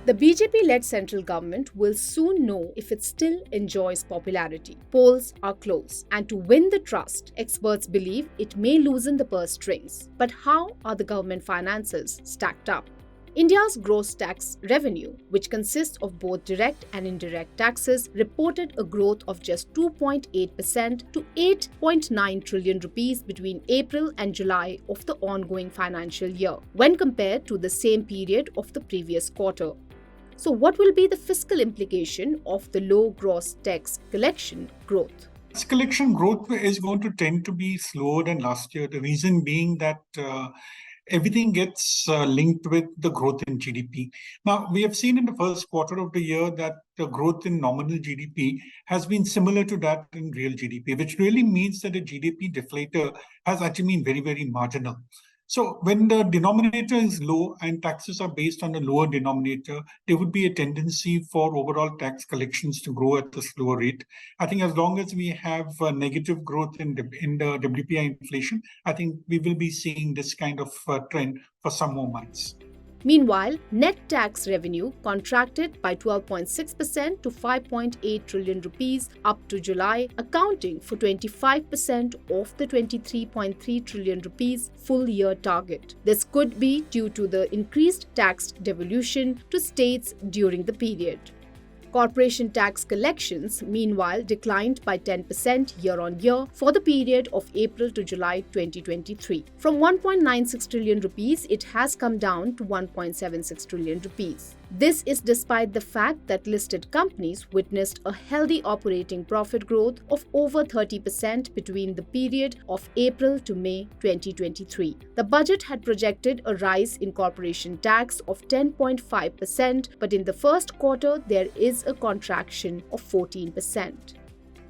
The BJP-led central government will soon know if it still enjoys popularity. Polls are close, and to win the trust, experts believe it may loosen the purse strings. But how are the government finances stacked up? India's gross tax revenue, which consists of both direct and indirect taxes, reported a growth of just 2.8% to 8.9 trillion rupees between April and July of the ongoing financial year, when compared to the same period of the previous quarter. So, what will be the fiscal implication of the low gross tax collection growth? Tax collection growth is going to tend to be slower than last year. The reason being that everything gets linked with the growth in GDP. Now, we have seen in the first quarter of the year that the growth in nominal GDP has been similar to that in real GDP, which really means that the GDP deflator has actually been very, very marginal. So when the denominator is low and taxes are based on a lower denominator, there would be a tendency for overall tax collections to grow at a slower rate. I think as long as we have negative growth in the WPI inflation, I think we will be seeing this kind of trend for some more months. Meanwhile, net tax revenue contracted by 12.6% to 5.8 trillion rupees up to July, accounting for 25% of the 23.3 trillion rupees full year target. This could be due to the increased tax devolution to states during the period. Corporation tax collections, meanwhile, declined by 10% year-on-year for the period of April to July 2023. From 1.96 trillion rupees, it has come down to 1.76 trillion rupees. This is despite the fact that listed companies witnessed a healthy operating profit growth of over 30% between the period of April to May 2023. The budget had projected a rise in corporation tax of 10.5%, but in the first quarter, there is a contraction of 14%.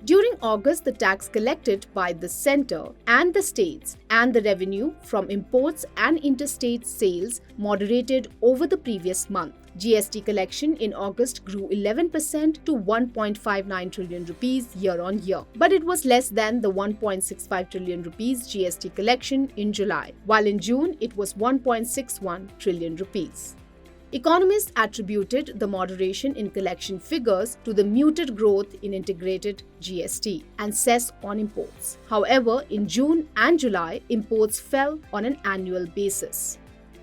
During August, the tax collected by the centre and the states and the revenue from imports and interstate sales moderated over the previous month. GST collection in August grew 11% to 1.59 trillion rupees year-on-year, but it was less than the 1.65 trillion rupees GST collection in July, while in June it was 1.61 trillion rupees. Economists attributed the moderation in collection figures to the muted growth in integrated GST and cess on imports. However, in June and July, imports fell on an annual basis.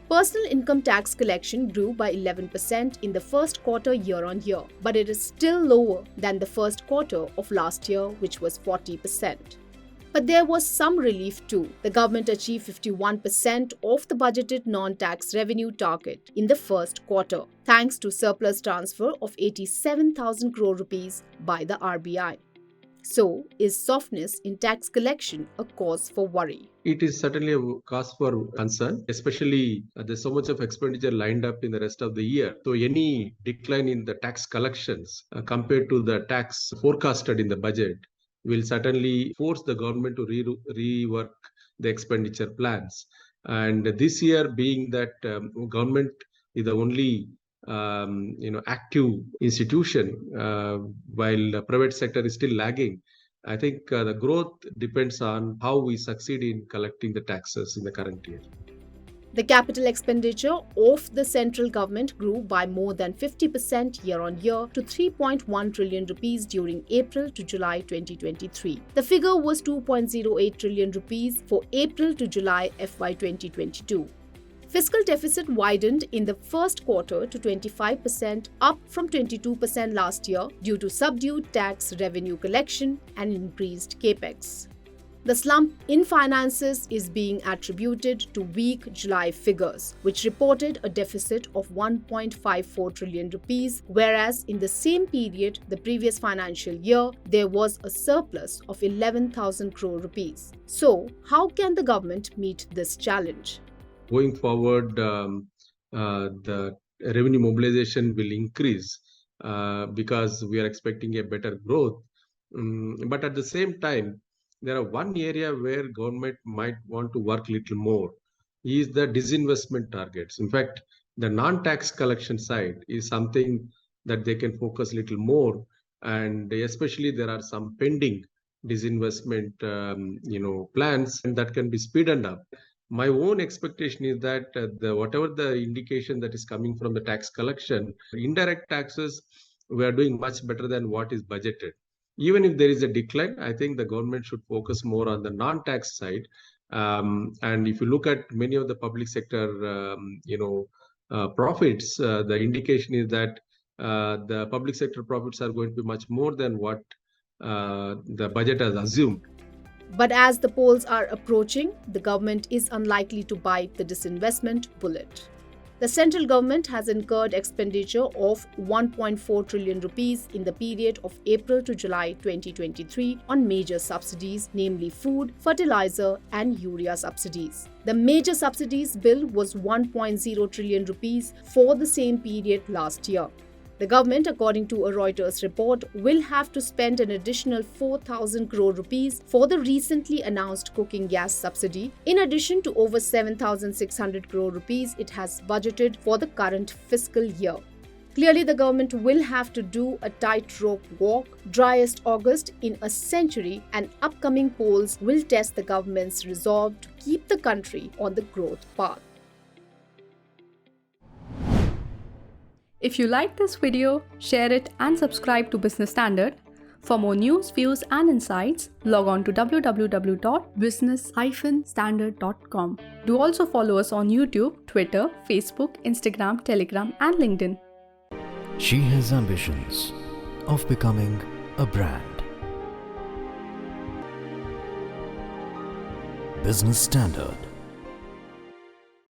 Personal income tax collection grew by 11% in the first quarter year-on-year, but it is still lower than the first quarter of last year, which was 40%. But there was some relief too. The government achieved 51% of the budgeted non-tax revenue target in the first quarter, thanks to surplus transfer of 87,000 crore rupees by the RBI. So, is softness in tax collection a cause for worry? It is certainly a cause for concern, especially there's so much of expenditure lined up in the rest of the year. So any decline in the tax collections compared to the tax forecasted in the budget will certainly force the government to rework the expenditure plans. And this year, being that government is the only active institution, while the private sector is still lagging, I think the growth depends on how we succeed in collecting the taxes in the current year. The capital expenditure of the central government grew by more than 50% year-on-year to 3.1 trillion rupees during April to July 2023. The figure was 2.08 trillion rupees for April to July FY 2022. Fiscal deficit widened in the first quarter to 25%, up from 22% last year due to subdued tax revenue collection and increased capex. The slump in finances is being attributed to weak July figures, which reported a deficit of 1.54 trillion rupees, whereas in the same period the previous financial year, there was a surplus of 11,000 crore rupees. So, how can the government meet this challenge? Going forward, the revenue mobilization will increase because we are expecting a better growth. But at the same time, there are one area where government might want to work a little more is the disinvestment targets. In fact, the non-tax collection side is something that they can focus a little more, and especially there are some pending disinvestment plans, and that can be speeded up. My own expectation is that whatever the indication that is coming from the tax collection, indirect taxes, we are doing much better than what is budgeted. Even if there is a decline, I think the government should focus more on the non-tax side. And if you look at many of the public sector, profits, the indication is that the public sector profits are going to be much more than what the budget has assumed. But as the polls are approaching, the government is unlikely to bite the disinvestment bullet. The central government has incurred expenditure of 1.4 trillion rupees in the period of April to July 2023 on major subsidies, namely food, fertilizer and urea subsidies. The major subsidies bill was 1.0 trillion rupees for the same period last year. The government, according to a Reuters report, will have to spend an additional 4,000 crore rupees for the recently announced cooking gas subsidy, in addition to over 7,600 crore rupees it has budgeted for the current fiscal year. Clearly, the government will have to do a tightrope walk, driest August in a century, and upcoming polls will test the government's resolve to keep the country on the growth path. If you like this video, share it and subscribe to Business Standard. For more news, views and insights, log on to www.business-standard.com. Do also follow us on YouTube, Twitter, Facebook, Instagram, Telegram and LinkedIn. She has ambitions of becoming a brand. Business Standard.